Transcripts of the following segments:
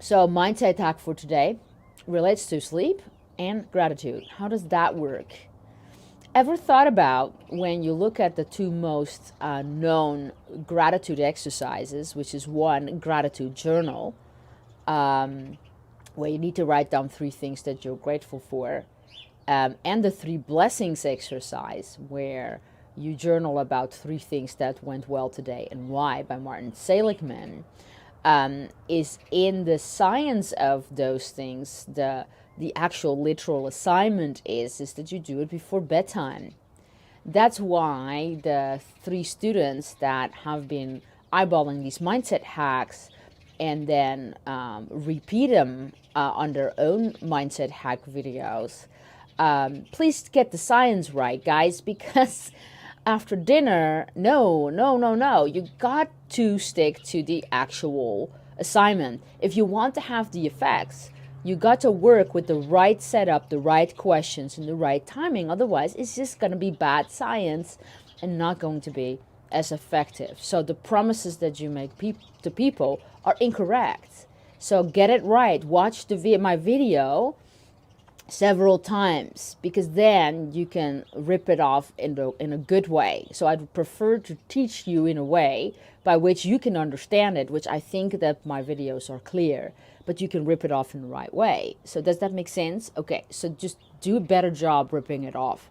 So mindset hack for today relates to sleep and gratitude. How does that work? Ever thought about when you look at the two most known gratitude exercises, which is one, gratitude journal, where you need to write down three things that you're grateful for, and the three blessings exercise, where you journal about three things that went well today and why, by Martin Seligman. Is in the science of those things, the actual literal assignment is that you do it before bedtime. That's why the three students that have been eyeballing these mindset hacks and then repeat them on their own mindset hack videos, please get the science right, guys, because after dinner, no, you got to stick to the actual assignment. If you want to have the effects, you got to work with the right setup, the right questions, and the right timing. Otherwise, it's just going to be bad science and not going to be as effective. So the promises that you make to people are incorrect. So get it right. Watch my video several times, because then you can rip it off in a good way. So I'd prefer to teach you in a way by which you can understand it, which I think that my videos are clear, but you can rip it off in the right way. So does that make sense? Okay, so just do a better job ripping it off.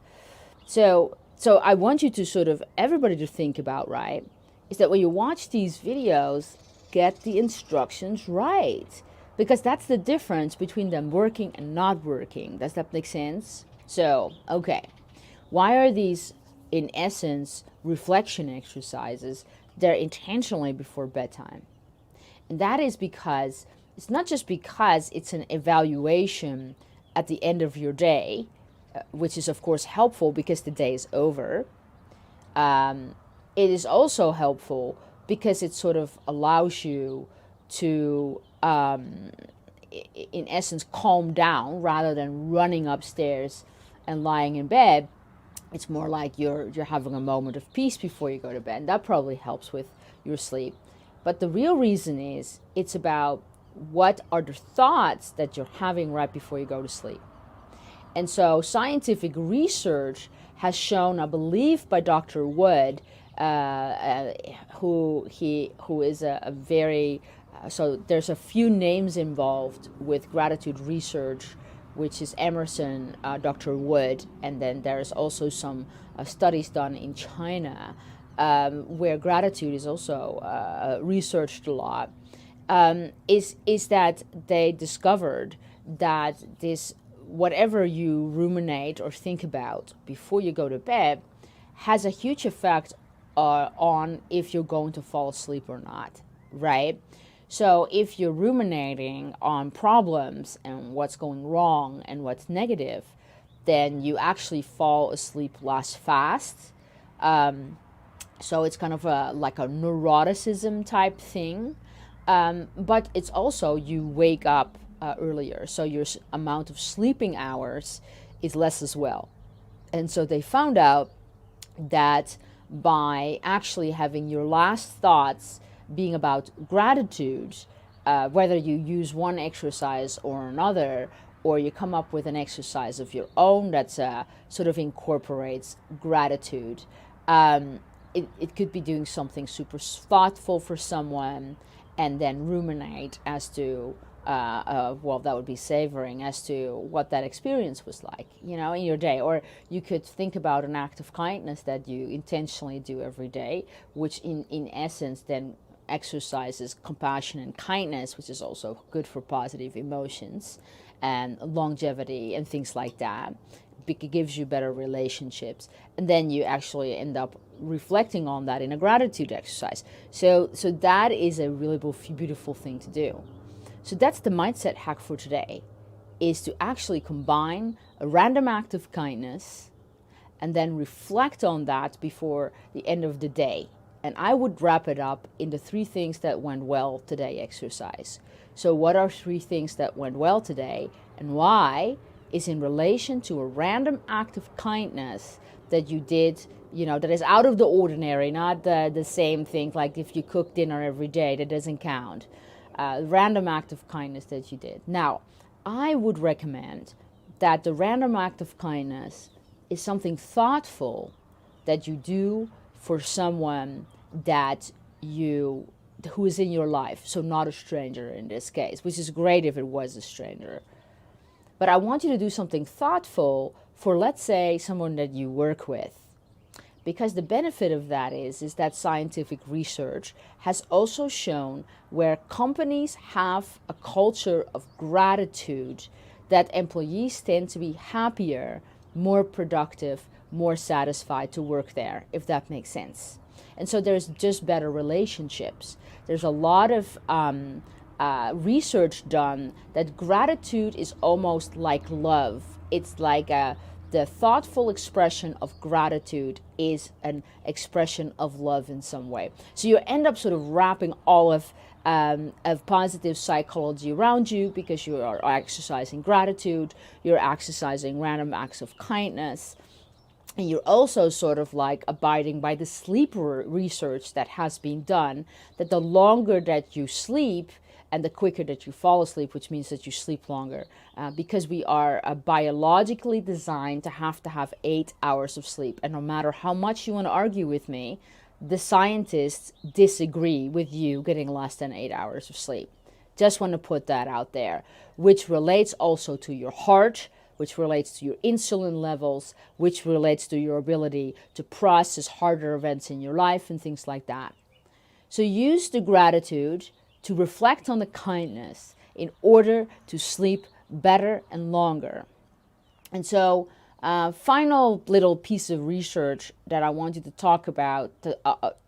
So I want you to sort of, everybody to think about, right, is that when you watch these videos, get the instructions right. Because that's the difference between them working and not working. Does that make sense? So, okay. Why are these, in essence, reflection exercises? They're intentionally before bedtime. And that is because, it's not just because it's an evaluation at the end of your day, which is, of course, helpful because the day is over. It is also helpful because it sort of allows you to in essence calm down rather than running upstairs and lying in bed. It's more like you're having a moment of peace before you go to bed. That probably helps with your sleep. But the real reason is it's about what are the thoughts that you're having right before you go to sleep. And so scientific research has shown, I believe by Dr. Wood, who is a very so there's a few names involved with gratitude research, which is Emerson, Dr. Wood, and then there's also some studies done in China where gratitude is also researched a lot. Is that they discovered that this, whatever you ruminate or think about before you go to bed, has a huge effect on if you're going to fall asleep or not, right? So if you're ruminating on problems and what's going wrong and what's negative, then you actually fall asleep less fast. So it's kind of like a neuroticism type thing. But it's also you wake up earlier. So your amount of sleeping hours is less as well. And so they found out that by actually having your last thoughts being about gratitude, whether you use one exercise or another, or you come up with an exercise of your own that sort of incorporates gratitude. It could be doing something super thoughtful for someone and then ruminate as to, well, that would be savoring as to what that experience was like, in your day. Or you could think about an act of kindness that you intentionally do every day, which in essence then exercises compassion and kindness, which is also good for positive emotions and longevity and things like that. It gives you better relationships, and then you actually end up reflecting on that in a gratitude exercise. So that is a really beautiful thing to do. So that's the mindset hack for today, is to actually combine a random act of kindness and then reflect on that before the end of the day. And I would wrap it up in the three things that went well today exercise. So what are three things that went well today, and why is in relation to a random act of kindness that you did, that is out of the ordinary, not the same thing, like if you cook dinner every day, that doesn't count. random act of kindness that you did. Now, I would recommend that the random act of kindness is something thoughtful that you do for someone that who is in your life, so not a stranger in this case, which is great if it was a stranger. But I want you to do something thoughtful for, let's say, someone that you work with. Because the benefit of that is that scientific research has also shown where companies have a culture of gratitude, that employees tend to be happier, more productive, more satisfied to work there, if that makes sense. And so there's just better relationships. There's a lot of research done that gratitude is almost like love. It's like the thoughtful expression of gratitude is an expression of love in some way. So you end up sort of wrapping all of positive psychology around you, because you are exercising gratitude, you're exercising random acts of kindness, and you're also sort of like abiding by the sleep research that has been done, that the longer that you sleep and the quicker that you fall asleep, which means that you sleep longer, because we are biologically designed to have 8 hours of sleep. And no matter how much you want to argue with me, the scientists disagree with you getting less than 8 hours of sleep. Just want to put that out there, which relates also to your heart, which relates to your insulin levels, which relates to your ability to process harder events in your life and things like that. So use the gratitude to reflect on the kindness in order to sleep better and longer. And so, final little piece of research that I want you to talk about,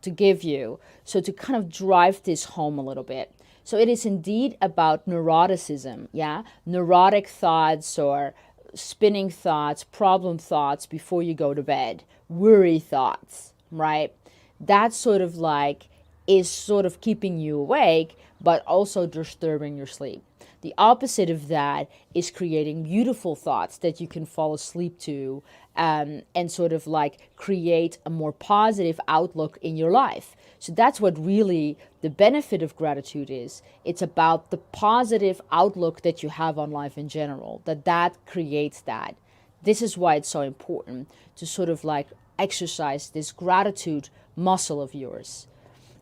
to give you, so to kind of drive this home a little bit. So it is indeed about neuroticism, yeah? Neurotic thoughts or spinning thoughts, problem thoughts before you go to bed, worry thoughts, right? That sort of like is sort of keeping you awake, but also disturbing your sleep. The opposite of that is creating beautiful thoughts that you can fall asleep to, and sort of like create a more positive outlook in your life. So that's what really the benefit of gratitude is. It's about the positive outlook that you have on life in general, that creates that. This is why it's so important to sort of like exercise this gratitude muscle of yours.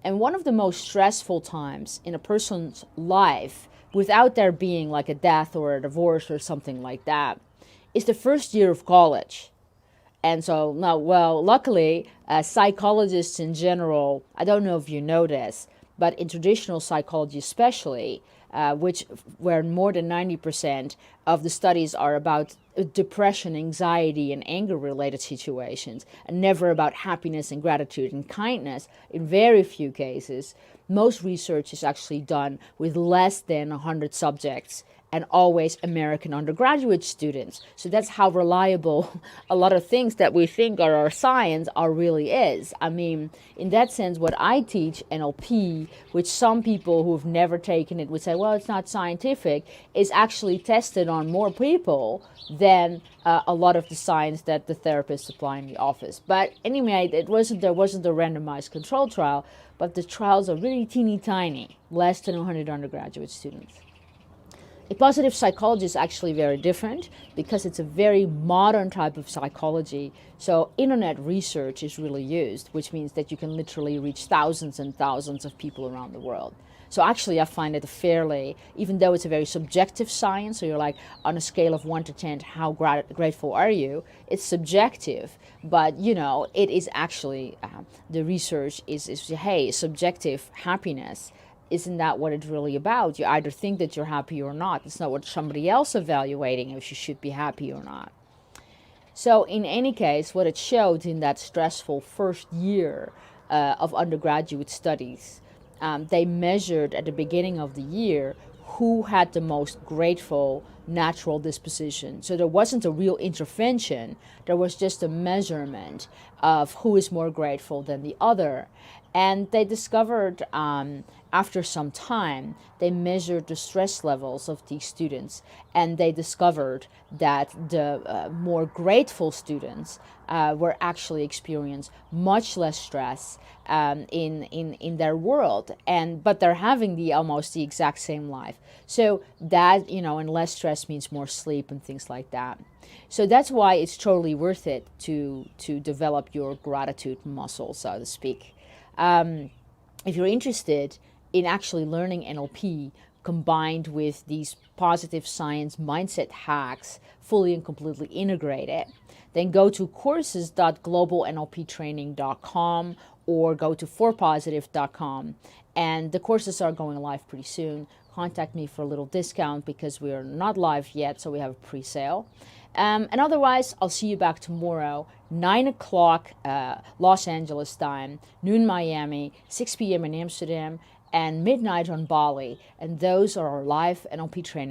And one of the most stressful times in a person's life, without there being like a death or a divorce or something like that, is the first year of college. And so now, well, luckily, psychologists in general, I don't know if you know this, but in traditional psychology especially, where more than 90% of the studies are about depression, anxiety, and anger-related situations, and never about happiness and gratitude and kindness, in very few cases, most research is actually done with less than 100 subjects, and always American undergraduate students. So that's how reliable a lot of things that we think are our science really is. I mean, in that sense, what I teach, NLP, which some people who've never taken it would say, well, it's not scientific, is actually tested on more people than a lot of the science that the therapists apply in the office. But anyway, there wasn't a randomized control trial, but the trials are really teeny tiny, less than 100 undergraduate students. A positive psychology is actually very different because it's a very modern type of psychology. So internet research is really used, which means that you can literally reach thousands and thousands of people around the world. So actually I find it even though it's a very subjective science, so you're like on a scale of 1 to 10, how grateful are you? It's subjective, but it is actually, the research is hey, subjective happiness. Isn't that what it's really about? You either think that you're happy or not. It's not what somebody else evaluating if you should be happy or not. So in any case, what it showed in that stressful first year of undergraduate studies, they measured at the beginning of the year who had the most grateful natural disposition. So there wasn't a real intervention. There was just a measurement of who is more grateful than the other. And they discovered, after some time, they measured the stress levels of these students, and they discovered that the more grateful students were actually experience much less stress in their world, but they're having almost the exact same life. So that, and less stress means more sleep and things like that. So that's why it's totally worth it to develop your gratitude muscle, so to speak. If you're interested in actually learning NLP combined with these positive science mindset hacks, fully and completely integrated, then go to courses.globalnlptraining.com or go to forpositive.com. And the courses are going live pretty soon. Contact me for a little discount because we are not live yet, so we have a pre-sale. And otherwise, I'll see you back tomorrow, 9 o'clock Los Angeles time, noon Miami, 6 p.m. in Amsterdam, and midnight on Bali. And those are our live NLP training.